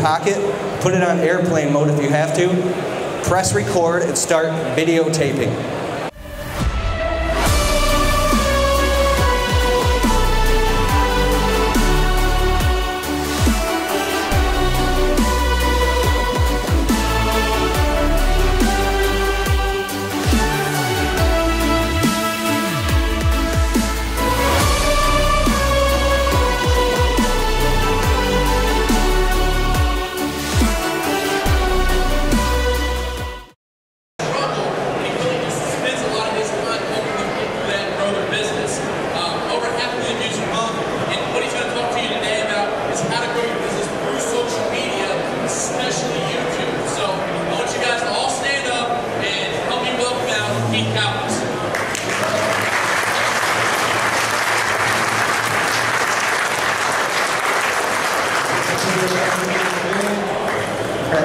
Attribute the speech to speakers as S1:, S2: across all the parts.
S1: pocket, put it on airplane mode if you have to, press record, and start videotaping.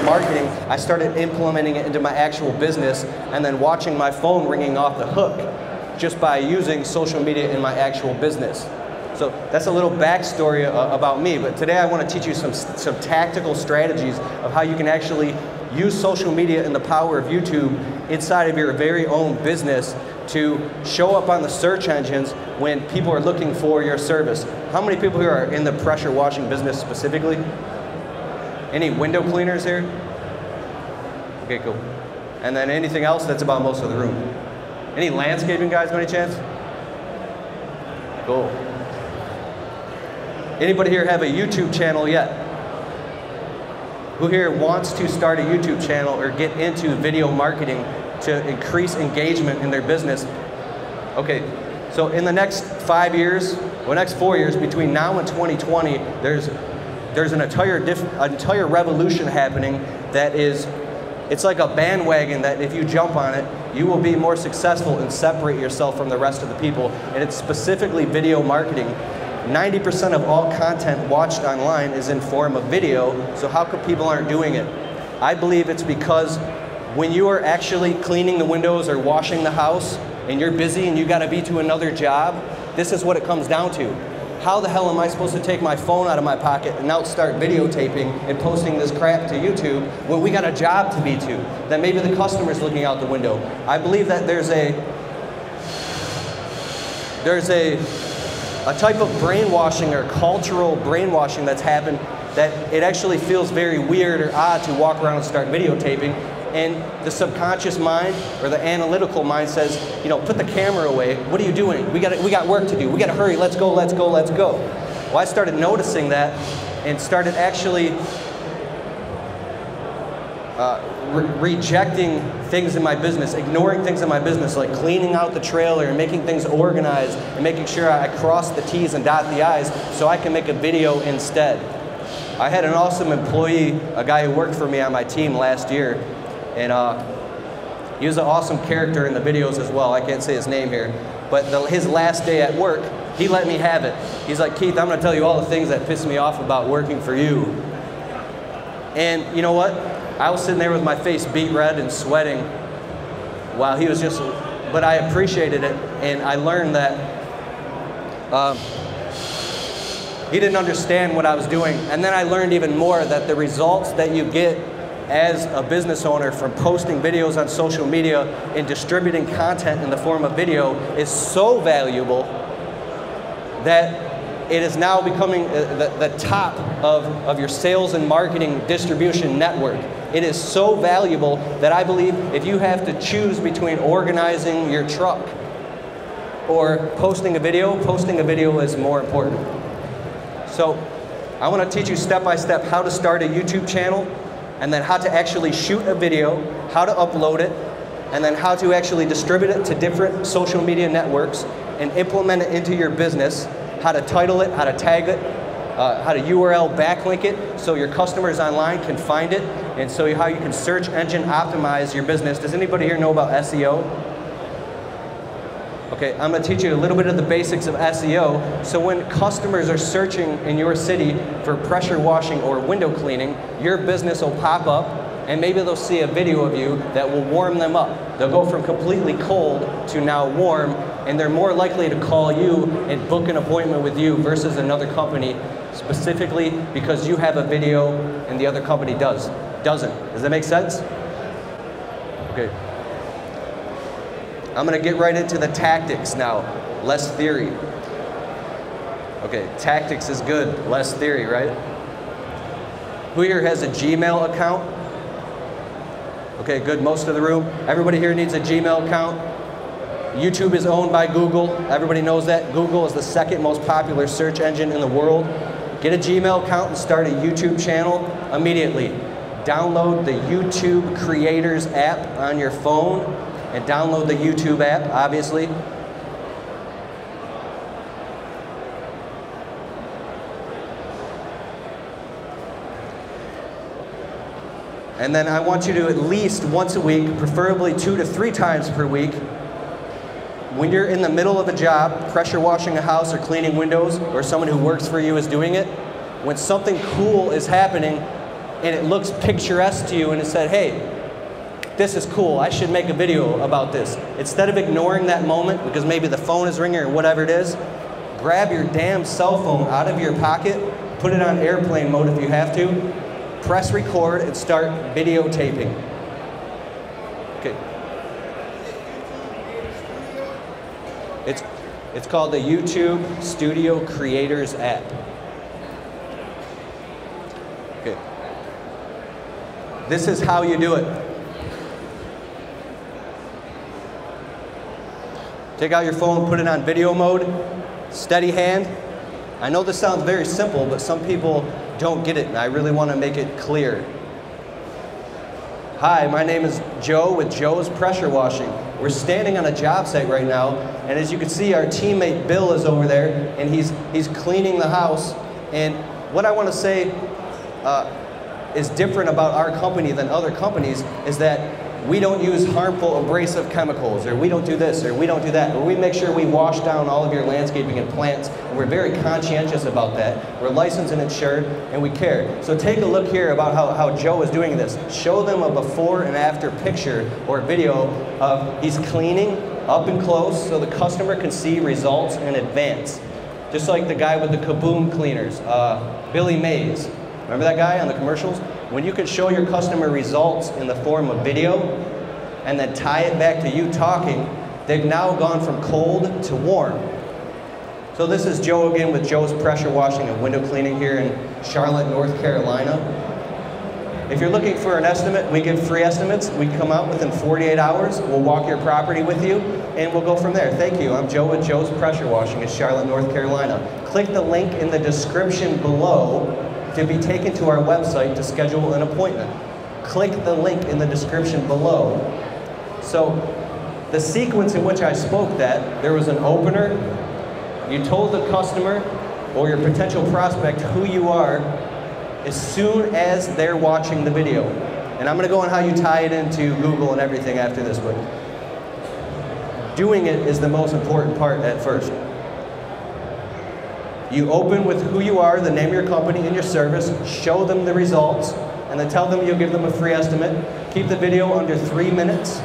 S2: Marketing, I started implementing it into my actual business and then watching my phone ringing off the hook just by using social media in my actual business. So that's a little backstory about me, but today I want to teach you some tactical strategies of how you can actually use social media and the power of YouTube inside of your very own business to show up on the search engines when people are looking for your service. How many people here are in the pressure washing business specifically? Any window cleaners here? Okay, cool. And then anything else? That's about most of the room. Any landscaping guys by any chance? Cool. Anybody here have a YouTube channel yet? Who here wants to start a YouTube channel or get into video marketing to increase engagement in their business? Okay, so in the next 5 years, or next 4 years, between now and 2020, there's an entire revolution happening that is, it's like a bandwagon that if you jump on it, you will be more successful and separate yourself from the rest of the people. And it's specifically video marketing. 90% of all content watched online is in form of video, so how come people aren't doing it? I believe it's because when you are actually cleaning the windows or washing the house and you're busy and you gotta be to another job, this is what it comes down to. How the hell am I supposed to take my phone out of my pocket and now start videotaping and posting this crap to YouTube when we got a job to be to? That maybe the customer's looking out the window. I believe that there's a type of brainwashing or cultural brainwashing that's happened that it actually feels very weird or odd to walk around and start videotaping. And the subconscious mind or the analytical mind says, you know, put the camera away. What are you doing? We got work to do. We got to hurry. Let's go, let's go, let's go. Well, I started noticing that and started actually rejecting things in my business, ignoring things in my business, like cleaning out the trailer and making things organized and making sure I cross the T's and dot the I's so I can make a video instead. I had an awesome employee, a guy who worked for me on my team last year. And he was an awesome character in the videos as well. I can't say his name here. But his last day at work, he let me have it. He's like, Keith, I'm going to tell you all the things that piss me off about working for you. And you know what? I was sitting there with my face beat red and sweating while he was just, but I appreciated it. And I learned that he didn't understand what I was doing. And then I learned even more that the results that you get as a business owner from posting videos on social media and distributing content in the form of video is so valuable that it is now becoming the top of your sales and marketing distribution network. It is so valuable that I believe if you have to choose between organizing your truck or posting a video is more important. So I want to teach you step by step how to start a YouTube channel, and then how to actually shoot a video, how to upload it, and then how to actually distribute it to different social media networks and implement it into your business, how to title it, how to tag it, how to URL backlink it so your customers online can find it, and so how you can search engine optimize your business. Does anybody here know about SEO? Okay, I'm going to teach you a little bit of the basics of SEO. So when customers are searching in your city for pressure washing or window cleaning, your business will pop up and maybe they'll see a video of you that will warm them up. They'll go from completely cold to now warm, and they're more likely to call you and book an appointment with you versus another company, specifically because you have a video and the other company doesn't. Does that make sense? Okay. I'm gonna get right into the tactics now, less theory. Okay, tactics is good, less theory, right? Who here has a Gmail account? Okay, good, most of the room. Everybody here needs a Gmail account. YouTube is owned by Google. Everybody knows that. Google is the second most popular search engine in the world. Get a Gmail account and start a YouTube channel immediately. Download the YouTube Creators app on your phone and download the YouTube app, obviously. And then I want you to at least once a week, preferably 2 to 3 times per week, when you're in the middle of a job, pressure washing a house or cleaning windows, or someone who works for you is doing it, when something cool is happening and it looks picturesque to you and it said, hey, this is cool, I should make a video about this. Instead of ignoring that moment because maybe the phone is ringing or whatever it is, grab your damn cell phone out of your pocket, put it on airplane mode if you have to, press record and start videotaping. Okay. It's called the YouTube Studio Creators app. Okay. This is how you do it. Take out your phone, put it on video mode, steady hand. I know this sounds very simple, but some people don't get it, and I really want to make it clear. Hi, my name is Joe with Joe's Pressure Washing. We're standing on a job site right now, and as you can see, our teammate Bill is over there, and he's cleaning the house. And what I want to say is different about our company than other companies is that we don't use harmful abrasive chemicals, or we don't do this, or we don't do that, or we make sure we wash down all of your landscaping and plants, and we're very conscientious about that. We're licensed and insured, and we care. So take a look here about how Joe is doing this. Show them a before and after picture or video of he's cleaning up and close so the customer can see results in advance. Just like the guy with the Kaboom cleaners, Billy Mays. Remember that guy on the commercials? When you can show your customer results in the form of video and then tie it back to you talking, they've now gone from cold to warm. So this is Joe again with Joe's Pressure Washing and Window Cleaning here in Charlotte, North Carolina. If you're looking for an estimate, we give free estimates. We come out within 48 hours. We'll walk your property with you, and we'll go from there. Thank you. I'm Joe with Joe's Pressure Washing in Charlotte, North Carolina. Click the link in the description below to be taken to our website to schedule an appointment. Click the link in the description below. So the sequence in which I spoke that, there was an opener, you told the customer or your potential prospect who you are as soon as they're watching the video. And I'm gonna go on how you tie it into Google and everything after this, but doing it is the most important part at first. You open with who you are, the name of your company and your service, show them the results, and then tell them you'll give them a free estimate. Keep the video under 3 minutes.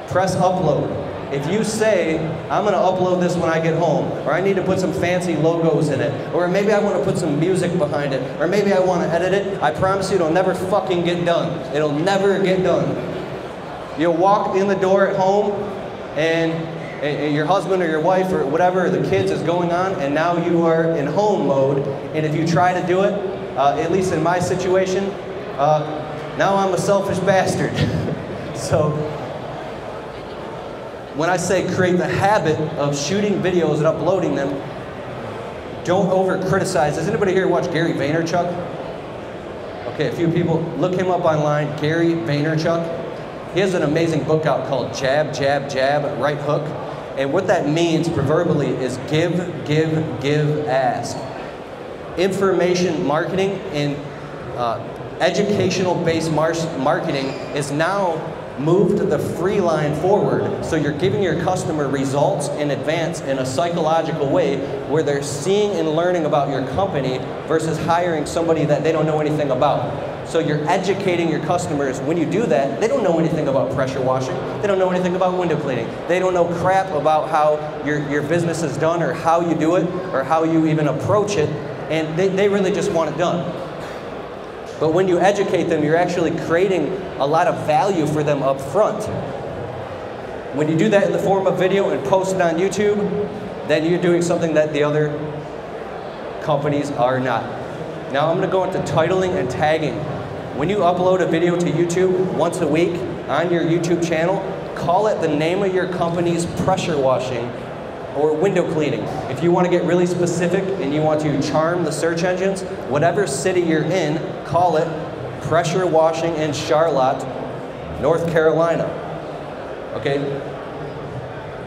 S2: Press upload. If you say, I'm gonna upload this when I get home, or I need to put some fancy logos in it, or maybe I wanna put some music behind it, or maybe I wanna edit it, I promise you it'll never fucking get done. It'll never get done. You'll walk in the door at home, and your husband or your wife or whatever, or the kids is going on, and now you are in home mode, and if you try to do it, at least in my situation, now I'm a selfish bastard. So, when I say create the habit of shooting videos and uploading them, don't over-criticize. Does anybody here watch Gary Vaynerchuk? Okay, a few people, look him up online, Gary Vaynerchuk. He has an amazing book out called Jab, Jab, Jab, Right Hook. And what that means, proverbially, is give, give, give, ask. Information marketing and educational-based marketing is now moved the free line forward. So you're giving your customer results in advance in a psychological way where they're seeing and learning about your company versus hiring somebody that they don't know anything about. So you're educating your customers. When you do that, they don't know anything about pressure washing. They don't know anything about window cleaning. They don't know crap about how your business is done or how you do it or how you even approach it. And they really just want it done. But when you educate them, you're actually creating a lot of value for them up front. When you do that in the form of video and post it on YouTube, then you're doing something that the other companies are not. Now I'm going to go into titling and tagging. When you upload a video to YouTube once a week on your YouTube channel, call it the name of your company's pressure washing or window cleaning. If you want to get really specific and you want to charm the search engines, whatever city you're in, call it pressure washing in Charlotte, North Carolina. Okay?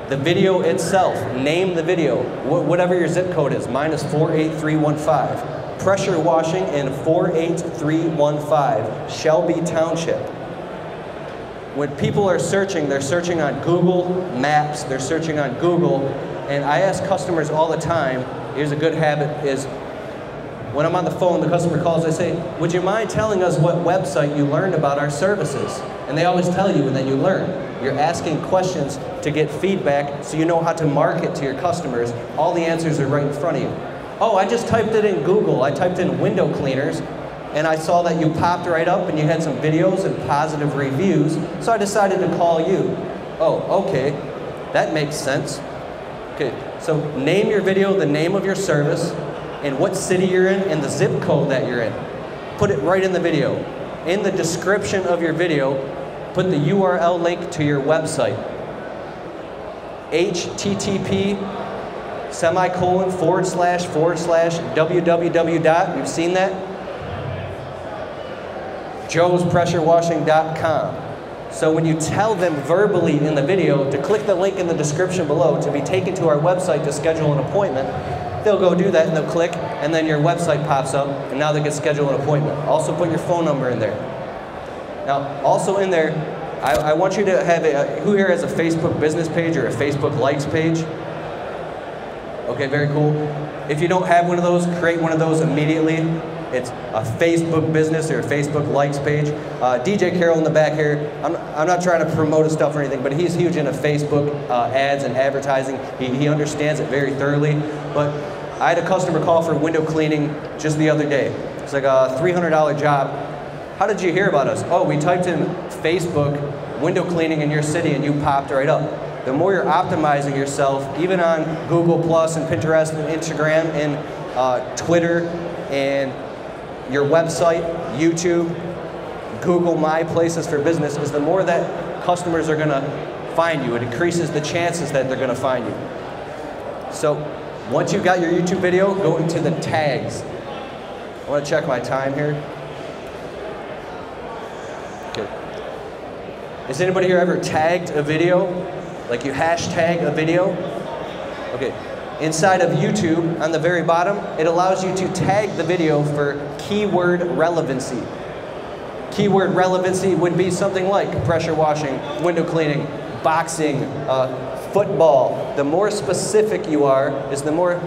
S2: The video itself, name the video, whatever your zip code is. Mine is 48315. Pressure washing in 48315, Shelby Township. When people are searching, they're searching on Google Maps, they're searching on Google, and I ask customers all the time, here's a good habit, is when I'm on the phone, the customer calls, I say, would you mind telling us what website you learned about our services? And they always tell you, and then you learn. You're asking questions to get feedback so you know how to market to your customers. All the answers are right in front of you. Oh, I just typed it in Google. I typed in window cleaners, and I saw that you popped right up and you had some videos and positive reviews, so I decided to call you. Oh, okay, that makes sense. Okay, so name your video, the name of your service, and what city you're in, and the zip code that you're in. Put it right in the video. In the description of your video, put the URL link to your website. http://www. You've seen that? joespressurewashing.com. So when you tell them verbally in the video to click the link in the description below to be taken to our website to schedule an appointment, they'll go do that and they'll click, and then your website pops up, and now they can schedule an appointment. Also put your phone number in there. Now, also in there, I want you to have who here has a Facebook business page or a Facebook likes page? Okay, very cool. If you don't have one of those, create one of those immediately. It's a Facebook business or a Facebook likes page. DJ Carroll in the back here, I'm not trying to promote his stuff or anything, but he's huge into Facebook ads and advertising. He understands it very thoroughly. But I had a customer call for window cleaning just the other day. It's like a $300 job. How did you hear about us? Oh, we typed in Facebook window cleaning in your city and you popped right up. The more you're optimizing yourself, even on Google Plus and Pinterest and Instagram and Twitter and your website, YouTube, Google My Places for Business, is the more that customers are going to find you. It increases the chances that they're going to find you. So once you've got your YouTube video, go into the tags. I want to check my time here. Okay. Has anybody here ever tagged a video? Like you hashtag a video? Okay. Inside of YouTube, on the very bottom, it allows you to tag the video for keyword relevancy. Keyword relevancy would be something like pressure washing, window cleaning, boxing, football. The more specific you are, is the more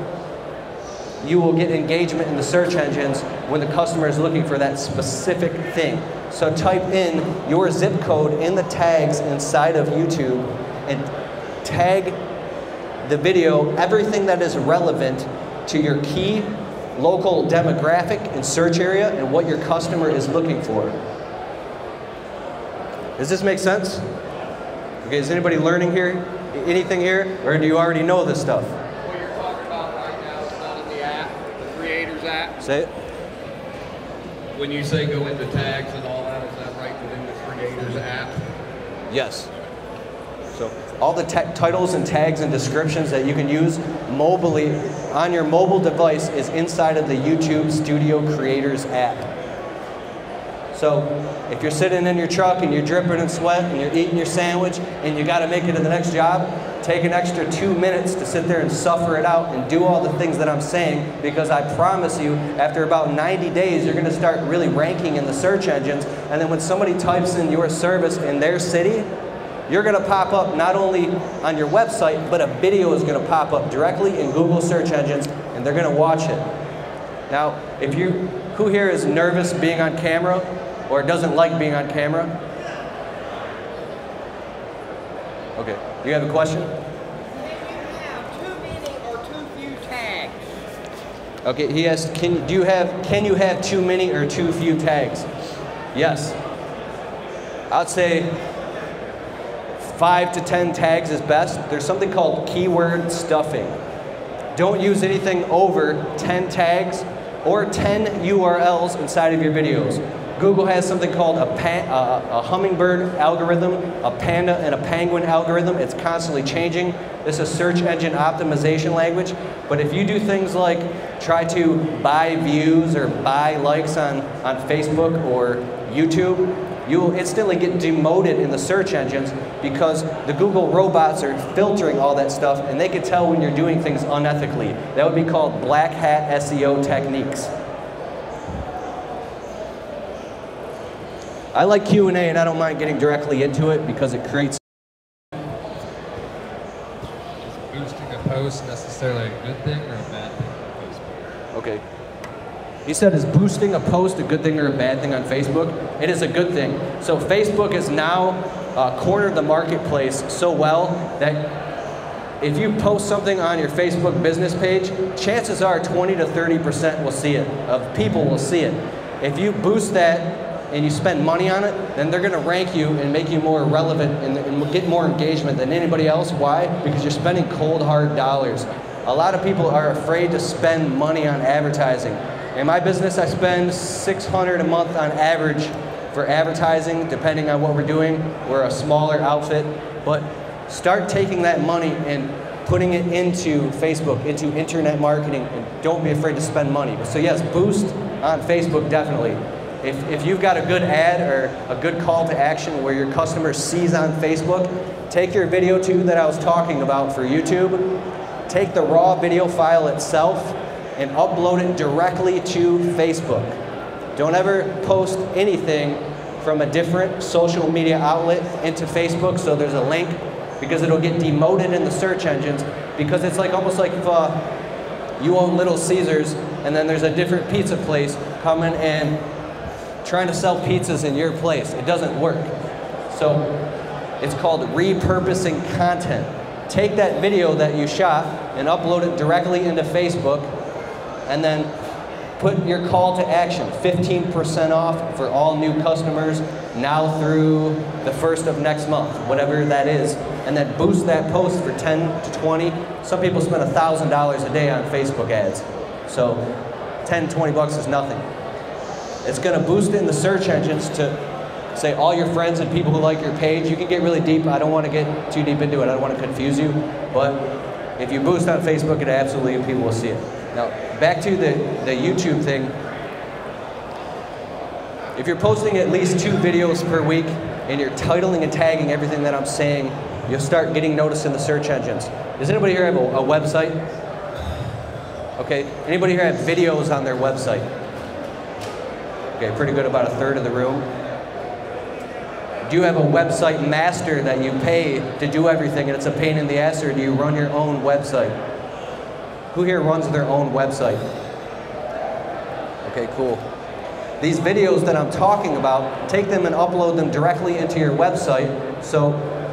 S2: you will get engagement in the search engines when the customer is looking for that specific thing. So type in your zip code in the tags inside of YouTube and tag the video, everything that is relevant to your key local demographic and search area and what your customer is looking for. Does this make sense? Okay, is anybody learning here? Anything here? Or do you already know this stuff?
S3: What you're talking about right now is not in the app, the Creators app.
S2: Say it.
S3: When you say go into tags and all that, is that right within the Creators app?
S2: Yes. So all the titles and tags and descriptions that you can use mobilely on your mobile device is inside of the YouTube Studio Creators app. So if you're sitting in your truck and you're dripping in sweat and you're eating your sandwich and you got to make it to the next job, take an extra 2 minutes to sit there and suffer it out and do all the things that I'm saying, because I promise you, after about 90 days, you're going to start really ranking in the search engines. And then when somebody types in your service in their city, you're going to pop up not only on your website, but a video is going to pop up directly in Google search engines, and they're going to watch it. Now, who here is nervous being on camera? or doesn't like being on camera? Okay, you have a question? Okay, he asked, can you have too many or too few tags? Yes. I'd say 5 to 10 tags is best. There's something called keyword stuffing. Don't use anything over 10 tags or 10 URLs inside of your videos. Google has something called a hummingbird algorithm, a panda and a penguin algorithm. It's constantly changing. This is search engine optimization language. But if you do things like try to buy views or buy likes on Facebook or YouTube, you will instantly get demoted in the search engines because the Google robots are filtering all that stuff and they can tell when you're doing things unethically. That would be called black hat SEO techniques. I like Q&A and I don't mind getting directly into it because it creates.
S4: Is boosting a post necessarily a good thing or a bad thing on Facebook?
S2: Okay. He said, is boosting a post a good thing or a bad thing on Facebook? It is a good thing. So Facebook has now cornered the marketplace so well that if you post something on your Facebook business page, chances are 20 to 30% will see it, of people will see it. If you boost that and you spend money on it, then they're gonna rank you and make you more relevant and get more engagement than anybody else. Why? Because you're spending cold, hard dollars. A lot of people are afraid to spend money on advertising. In my business, I spend $600 a month on average for advertising, depending on what we're doing. We're a smaller outfit, but start taking that money and putting it into Facebook, into internet marketing, and don't be afraid to spend money. So yes, boost on Facebook, definitely. If you've got a good ad or a good call to action where your customer sees on Facebook, take your video too that I was talking about for YouTube, take the raw video file itself and upload it directly to Facebook. Don't ever post anything from a different social media outlet into Facebook so there's a link, because it'll get demoted in the search engines, because it's like almost like if you own Little Caesars and then there's a different pizza place coming and trying to sell pizzas in your place. It doesn't work. So it's called repurposing content. Take that video that you shot and upload it directly into Facebook, and then put your call to action, 15% off for all new customers now through the 1st of next month, whatever that is, and then boost that post for 10 to 20. Some people spend $1,000 a day on Facebook ads. So 10, 20 bucks is nothing. It's gonna boost it in the search engines to say all your friends and people who like your page. You can get really deep. I don't wanna get too deep into it. I don't wanna confuse you, but if you boost on Facebook, it absolutely, people will see it. Now, back to the YouTube thing. If you're posting at least 2 videos per week and you're titling and tagging everything that I'm saying, you'll start getting noticed in the search engines. Does anybody here have a website? Okay, anybody here have videos on their website? Okay, pretty good, about 1/3 of the room. Do you have a website master that you pay to do everything and it's a pain in the ass, or do you run your own website? Who here runs their own website? Okay, cool. These videos that I'm talking about, take them and upload them directly into your website, so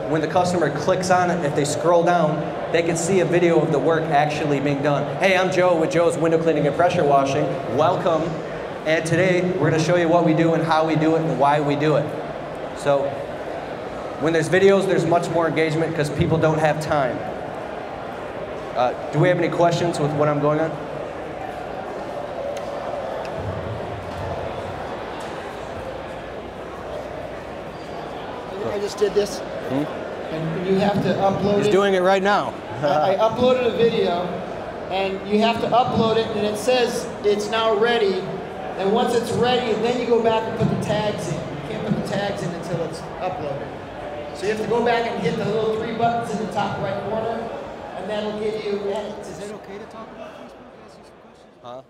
S2: when the customer clicks on it, if they scroll down, they can see a video of the work actually being done. Hey, I'm Joe with Joe's Window Cleaning and Pressure Washing. Welcome. And today, we're gonna show you what we do and how we do it and why we do it. So, when there's videos, there's much more engagement because people don't have time. Do we have any questions with what I'm going on?
S5: I just did this, and you have to upload it.
S2: He's doing it right now.
S5: I uploaded a video, and you have to upload it, and it says it's now ready. And once it's ready, then you go back and put the tags in. You can't put the tags in until it's uploaded. So you have to go back and hit the little 3 buttons in the top right corner, and that'll give you edits. Is it okay to talk about Facebook? Ask you some questions?
S2: Huh?